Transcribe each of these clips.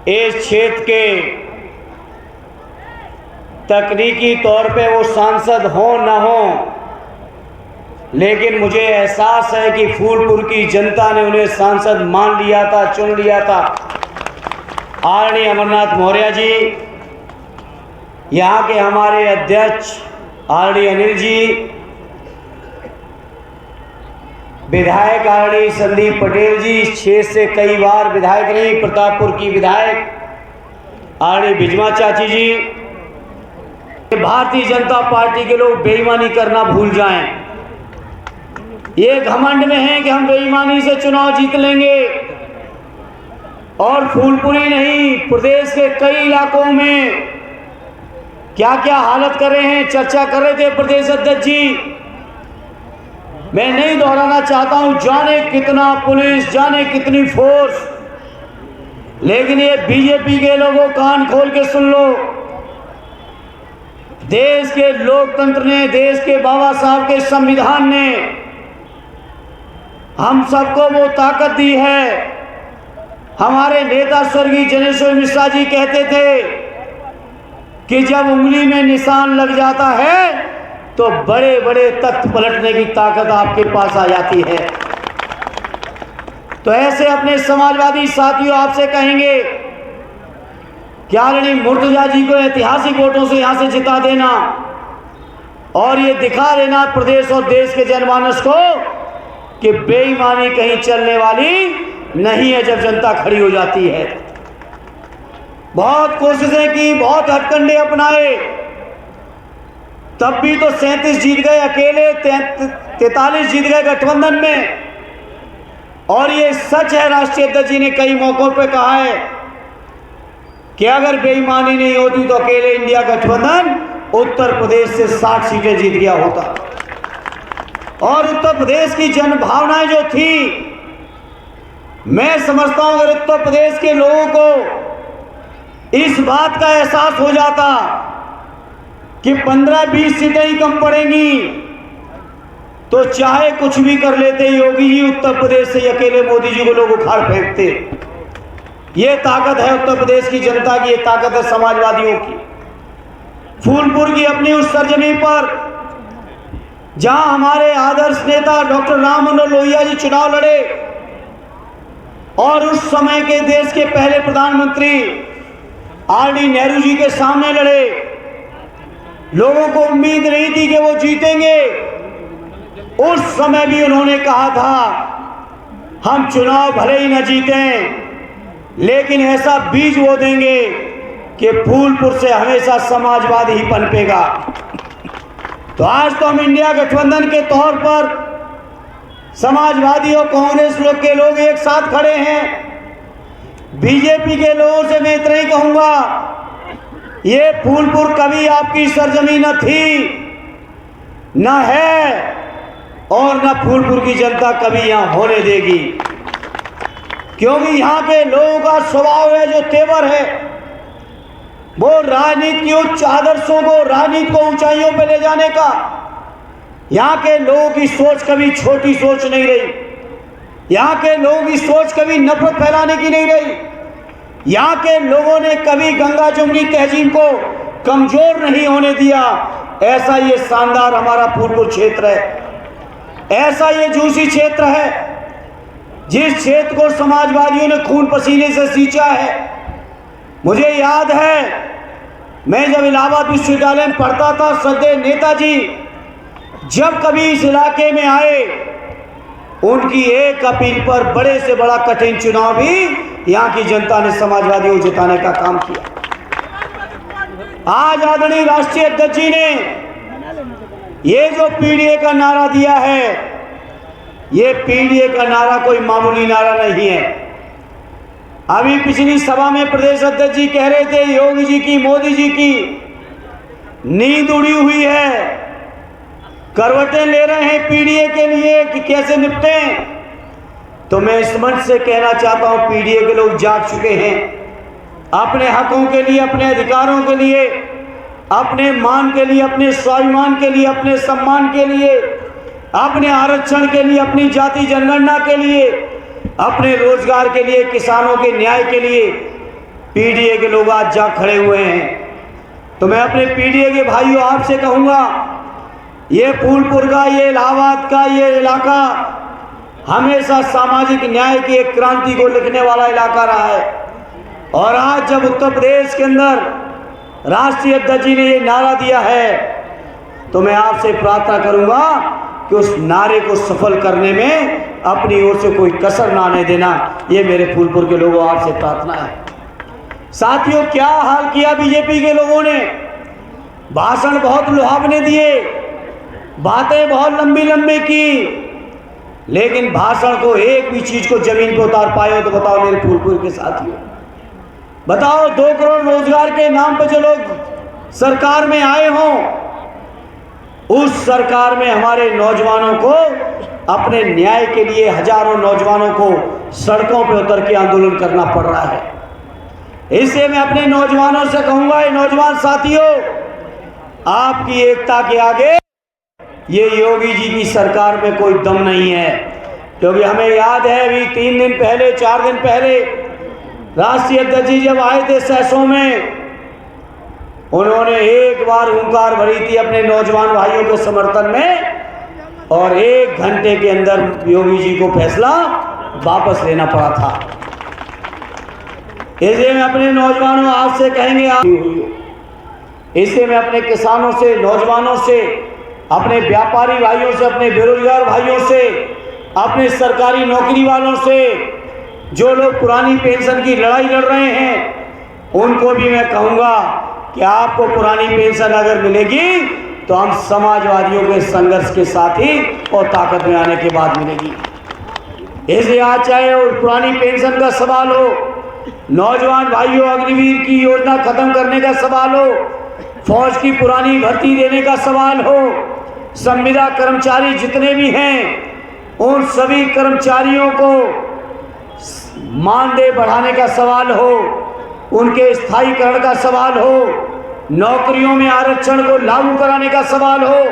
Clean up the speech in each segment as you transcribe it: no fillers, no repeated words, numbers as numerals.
इस क्षेत्र के तकनीकी तौर पे वो सांसद हों न हों, लेकिन मुझे एहसास है कि फूलपुर की जनता ने उन्हें सांसद मान लिया था, चुन लिया था। आदरणीय अमरनाथ मौर्य जी, यहाँ के हमारे अध्यक्ष आदरणीय अनिल जी, विधायक आदरणीय संदीप पटेल जी, इस क्षेत्र से कई बार विधायक रही, प्रतापपुर की विधायक आदरणीय बिजमा चाची जी, भारतीय जनता पार्टी के लोग बेईमानी करना भूल जाएं। ये घमंड में है कि हम बेईमानी से चुनाव जीत लेंगे, और फूलपुरी नहीं, प्रदेश के कई इलाकों में क्या क्या हालत कर रहे हैं, चर्चा कर रहे थे प्रदेश अध्यक्ष जी। मैं नहीं दोहराना चाहता हूं, जाने कितना पुलिस, जाने कितनी फोर्स, लेकिन ये बीजेपी के लोगों कान खोल के सुन लो। देश के लोकतंत्र ने, देश के बाबा साहब के संविधान ने हम सबको वो ताकत दी है। हमारे नेता स्वर्गीय जनेश्वर मिश्रा जी कहते थे कि जब उंगली में निशान लग जाता है तो बड़े बड़े तख्त पलटने की ताकत आपके पास आ जाती है। तो ऐसे अपने समाजवादी साथियों आपसे कहेंगे कि आदरणीय मुर्तजा जी को ऐतिहासिक वोटों से यहां से जिता देना, और ये दिखा देना प्रदेश और देश के जनमानस को कि बेईमानी कहीं चलने वाली नहीं है जब जनता खड़ी हो जाती है। बहुत कोशिशें की, बहुत हथकंडे अपनाए, तब भी तो 37 जीत गए अकेले, 43 जीत गए गठबंधन में। और ये सच है, राष्ट्रीय अध्यक्ष जी ने कई मौकों पर कहा है कि अगर बेईमानी नहीं होती तो अकेले इंडिया गठबंधन उत्तर प्रदेश से 60 सीटें जीत गया होता। और उत्तर प्रदेश की जनभावनाएं जो थी, मैं समझता हूं अगर उत्तर प्रदेश के लोगों को इस बात का एहसास हो जाता कि 15-20 सीटें ही कम पड़ेंगी, तो चाहे कुछ भी कर लेते योगी जी, उत्तर प्रदेश से अकेले मोदी जी को लोग उखाड़ फेंकते। ये ताकत है उत्तर प्रदेश की जनता की, ये ताकत है समाजवादियों की। फूलपुर की अपनी उस सरजमी पर जहां हमारे आदर्श नेता डॉक्टर राम मनोहर लोहिया जी चुनाव लड़े, और उस समय के देश के पहले प्रधानमंत्री आरडी नेहरू जी के सामने लड़े। लोगों को उम्मीद नहीं थी कि वो जीतेंगे। उस समय भी उन्होंने कहा था हम चुनाव भले ही न जीतें, लेकिन ऐसा बीज वो देंगे कि फूलपुर से हमेशा समाजवाद ही पनपेगा। तो आज तो हम इंडिया गठबंधन के तौर पर समाजवादी और कांग्रेस लोग के लोग एक साथ खड़े हैं। बीजेपी के लोगों से मैं इतना ही कहूंगा, ये फूलपुर कभी आपकी सरजमी न थी, न है, और न फूलपुर की जनता कभी यहां होने देगी। क्योंकि यहाँ के लोगों का स्वभाव है, जो तेवर है, वो राजनीति की उच्च आदर्शों को, राजनीति को ऊंचाइयों पे ले जाने का। यहाँ के लोगों की सोच कभी छोटी सोच नहीं रही। यहाँ के लोगों की सोच कभी नफरत फैलाने की नहीं रही। यहाँ के लोगों ने कभी गंगा जमुनी तहजीब को कमजोर नहीं होने दिया। ऐसा ये शानदार हमारा फूलपुर क्षेत्र है, ऐसा ये जूसी क्षेत्र है, जिस क्षेत्र को समाजवादियों ने खून पसीने से सींचा है। मुझे याद है, मैं जब इलाहाबाद विश्वविद्यालय में पढ़ता था, श्रद्धेय नेताजी जब कभी इस इलाके में आए, उनकी एक अपील पर बड़े से बड़ा कठिन चुनाव भी यहाँ की जनता ने समाजवादियों को जिताने का काम किया। आज आदरणीय राष्ट्रीय अध्यक्ष जी ने ये जो पीडीए का नारा दिया है, ये पीडीए का नारा कोई मामूली नारा नहीं है। अभी पिछली सभा में प्रदेश अध्यक्ष जी कह रहे थे योगी जी की, मोदी जी की नींद उड़ी हुई है, करवटें ले रहे हैं पीडीए के लिए कि कैसे निपटें। तो मैं इस मंच से कहना चाहता हूं, पीडीए के लोग जाग चुके हैं। अपने हकों के लिए, अपने अधिकारों के लिए, अपने मान के लिए, अपने स्वाभिमान के लिए, अपने सम्मान के लिए, अपने आरक्षण के लिए, अपनी जाति जनगणना के लिए, अपने रोजगार के लिए, किसानों के न्याय के लिए पीडीए के लोग आज जा खड़े हुए हैं। तो मैं अपने पीडीए के भाइयों आपसे कहूँगा, ये फूलपुर का, ये इलाहाबाद का ये इलाका हमेशा सामाजिक न्याय की एक क्रांति को लिखने वाला इलाका रहा है। और आज जब उत्तर प्रदेश के अंदर राष्ट्रीय अध्यक्ष जी ने ये नारा दिया है, तो मैं आपसे प्रार्थना करूंगा कि उस नारे को सफल करने में अपनी ओर से कोई कसर ना आने देना। ये मेरे फूलपुर के लोगों आपसे प्रार्थना है। साथियों, क्या हाल किया बीजेपी के लोगों ने। भाषण बहुत लुभावने दिए, बातें बहुत लंबी लंबी की, लेकिन भाषण को एक भी चीज को जमीन पर उतार पाए हो तो बताओ मेरे फूलपुर के साथियों। बताओ 2 करोड़ रोजगार के नाम पर जो लोग सरकार में आए हों, उस सरकार में हमारे नौजवानों को अपने न्याय के लिए हजारों नौजवानों को सड़कों पर उतर के आंदोलन करना पड़ रहा है। इससे मैं अपने नौजवानों से कहूंगा, नौजवान साथियों, आपकी एकता के आगे ये योगी जी की सरकार में कोई दम नहीं है। क्योंकि हमें याद है अभी 3 दिन पहले 4 दिन पहले राष्ट्रीय अध्यक्ष जी जब आए थे सहसों में, उन्होंने एक बार हुंकार भरी थी अपने नौजवान भाइयों के समर्थन में, और 1 घंटे के अंदर योगी जी को फैसला वापस लेना पड़ा था। इसलिए मैं अपने नौजवानों आपसे कहेंगे, इससे मैं अपने किसानों से, नौजवानों से, अपने व्यापारी भाइयों से, अपने बेरोजगार भाइयों से, अपने सरकारी नौकरी वालों से, जो लोग पुरानी पेंशन की लड़ाई लड़ रहे हैं, उनको भी मैं कहूँगा कि आपको पुरानी पेंशन अगर मिलेगी तो हम समाजवादियों के संघर्ष के साथ ही और ताकत में आने के बाद मिलेगी। इसलिए आज चाहे और पुरानी पेंशन का सवाल हो, नौजवान भाइयों अग्निवीर की योजना खत्म करने का सवाल हो, फौज की पुरानी भर्ती देने का सवाल हो, संविदा कर्मचारी जितने भी हैं उन सभी कर्मचारियों को मानदेय बढ़ाने का सवाल हो, उनके स्थायीकरण का सवाल हो, नौकरियों में आरक्षण को लागू कराने का सवाल हो,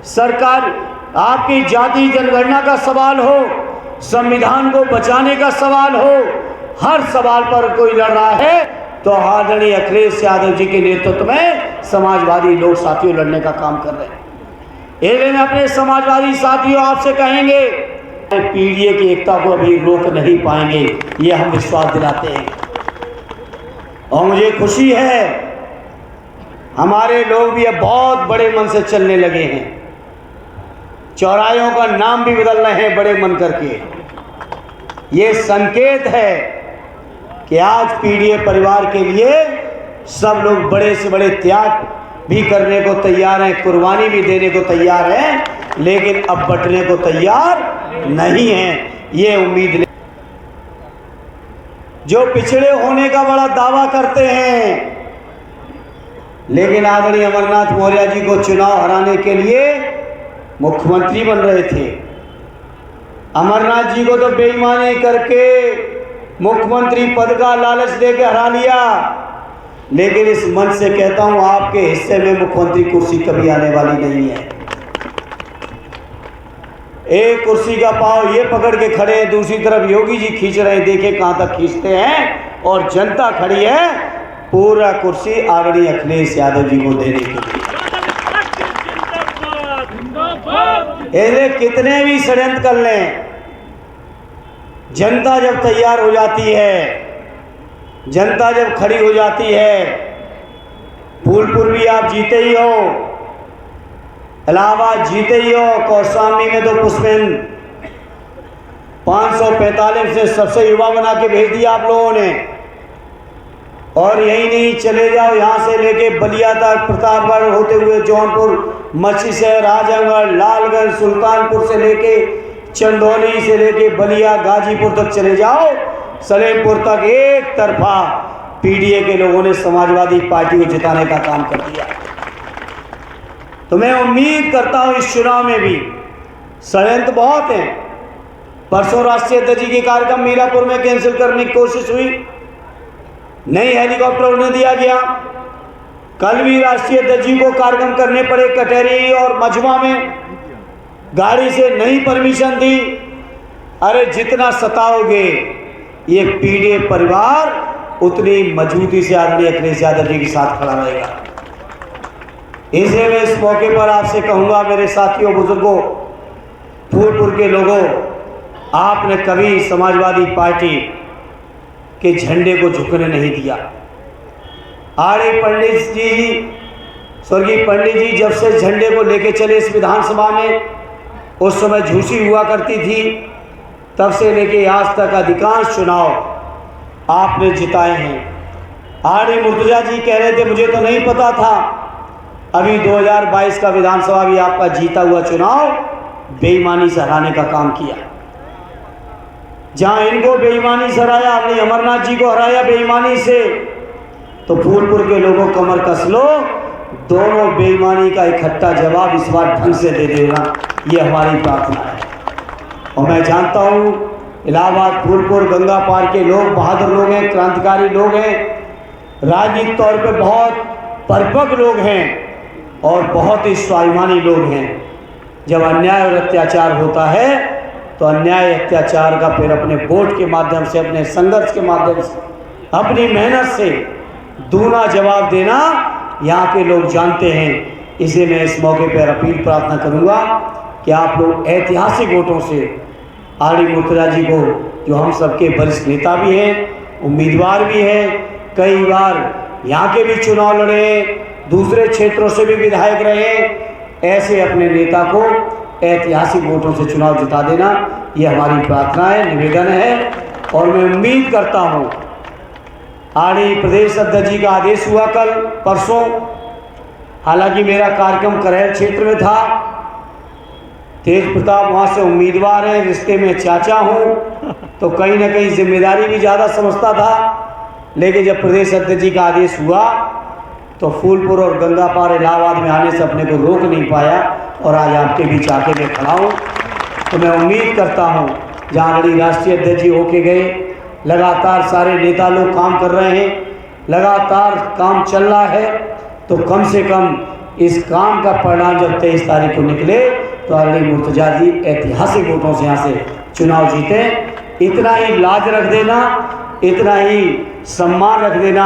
सरकार आपकी जाति जनगणना का सवाल हो, संविधान को बचाने का सवाल हो, हर सवाल पर कोई लड़ रहा है तो आदरणीय अखिलेश यादव जी के नेतृत्व में समाजवादी लोग साथियों लड़ने का काम कर रहे हैं। इसलिए मैं अपने समाजवादी साथियों आपसे कहेंगे, पीडीए की एकता को अभी रोक नहीं पाएंगे, ये हम विश्वास दिलाते हैं। और मुझे खुशी है हमारे लोग भी अब बहुत बड़े मन से चलने लगे हैं, चौराहों का नाम भी बदल रहे हैं बड़े मन करके। ये संकेत है कि आज पीडीए परिवार के लिए सब लोग बड़े से बड़े त्याग भी करने को तैयार हैं, कुर्बानी भी देने को तैयार हैं, लेकिन अब बटने को तैयार नहीं हैं। ये उम्मीद ले जो पिछड़े होने का बड़ा दावा करते हैं, लेकिन आदरणीय अमरनाथ मौर्य जी को चुनाव हराने के लिए मुख्यमंत्री बन रहे थे। अमरनाथ जी को तो बेईमानी करके मुख्यमंत्री पद का लालच देके हरा लिया, लेकिन इस मन से कहता हूं आपके हिस्से में मुख्यमंत्री कुर्सी कभी आने वाली नहीं है। एक कुर्सी का पाव ये पकड़ के खड़े हैं, दूसरी तरफ योगी जी खींच रहे हैं, देखे कहां तक खींचते हैं, और जनता खड़ी है पूरा कुर्सी आदरणीय अखिलेश यादव जी को देने के लिए। ऐसे कितने भी षड्यंत्र कर लें, जनता जब तैयार हो जाती है, जनता जब खड़ी हो जाती है, फूलपुर भी आप जीते ही हो, इलाहाबाद जीते ही हो, कौशाम्बी में तो पुष्पेन 545 से सबसे युवा बना के भेज दिया आप लोगों ने। और यही नहीं, चले जाओ यहाँ से लेके बलिया तक, प्रतापगढ़ होते हुए जौनपुर, मछली शहर, आजमगढ़, लालगंज, सुल्तानपुर से लेके चंदौली से लेके बलिया, गाजीपुर तक चले जाओ, सलेमपुर तक एक तरफा पीडीए के लोगों ने समाजवादी पार्टी को जिताने का काम कर दिया। तो मैं उम्मीद करता हूं इस चुनाव में भी षड्यंत्र बहुत हैं। परसों राष्ट्रीय अध्यक्ष जी के कार्यक्रम मीरापुर में कैंसिल करने की कोशिश हुई, नहीं हेलीकॉप्टर उड़ने दिया गया। कल भी राष्ट्रीय अध्यक्ष जी को कार्यक्रम करने पड़े कटहरी और मझवा में, गाड़ी से नहीं परमिशन दी। अरे जितना सताओगे ये पीडीए परिवार उतनी मजबूती से आदरणीय अखिलेश यादव जी के साथ खड़ा रहेगा। इसलिए मैं इस मौके पर आपसे कहूँगा, मेरे साथियों, बुजुर्गों, फूलपुर के लोगों, आपने कभी समाजवादी पार्टी के झंडे को झुकने नहीं दिया। आरडी पंडित जी, स्वर्गीय पंडित जी जब से झंडे को लेके चले इस विधानसभा में, उस समय झूठी हुआ करती थी, तब से लेके आज तक अधिकांश चुनाव आपने जिताए हैं। आरडी मुर्तजा जी कह रहे थे मुझे तो नहीं पता था, अभी 2022 का विधानसभा भी आपका जीता हुआ चुनाव बेईमानी से हराने का काम किया। जहां इनको बेईमानी से हराया, आपने अमरनाथ जी को हराया बेईमानी से, तो फूलपुर के लोगों कमर कस लो, दोनों बेईमानी का इकट्ठा जवाब इस बार ढंग से दे देना, ये हमारी प्रार्थना है। और मैं जानता हूँ इलाहाबाद, फूलपुर, गंगा पार के लोग बहादुर लोग हैं, क्रांतिकारी लोग हैं, राजनीतिक तौर पे बहुत परिपक्व लोग हैं और बहुत ही स्वाभिमानी लोग हैं। जब अन्याय और अत्याचार होता है तो अन्याय अत्याचार का फिर अपने वोट के माध्यम से, अपने संघर्ष के माध्यम से, अपनी मेहनत से दूना जवाब देना यहाँ के लोग जानते हैं। इसलिए मैं इस मौके पर अपील प्रार्थना करूँगा कि आप लोग ऐतिहासिक वोटों से आरडी मुर्तजा जी को, जो हम सबके वरिष्ठ नेता भी हैं, उम्मीदवार भी हैं, कई बार यहाँ के भी चुनाव लड़े, दूसरे क्षेत्रों से भी विधायक रहे, ऐसे अपने नेता को ऐतिहासिक वोटों से चुनाव जिता देना, ये हमारी प्रार्थना है, निवेदन है। और मैं उम्मीद करता हूँ, आरडी प्रदेश अध्यक्ष जी का आदेश हुआ कल परसों, हालांकि मेरा कार्यक्रम करेल क्षेत्र में था, तेज प्रताप वहाँ से उम्मीदवार हैं, रिश्ते में चाचा हूँ, तो कहीं ना कहीं जिम्मेदारी भी ज़्यादा समझता था। लेकिन जब प्रदेश अध्यक्ष जी का आदेश हुआ तो फूलपुर और गंगा पार इलाहाबाद में आने से अपने को रोक नहीं पाया और आज आपके बीच आके मैं खड़ा हूँ। तो मैं उम्मीद करता हूँ, जहाँ आरडी राष्ट्रीय अध्यक्ष जी होके गए, लगातार सारे नेता लोग काम कर रहे हैं, लगातार काम चल रहा है, तो कम से कम इस काम का परिणाम जब 23 तारीख को निकले तो आरडी मुर्तजा जी ऐतिहासिक वोटों से यहाँ से चुनाव जीते। इतना ही लाज रख देना, इतना ही सम्मान रख देना।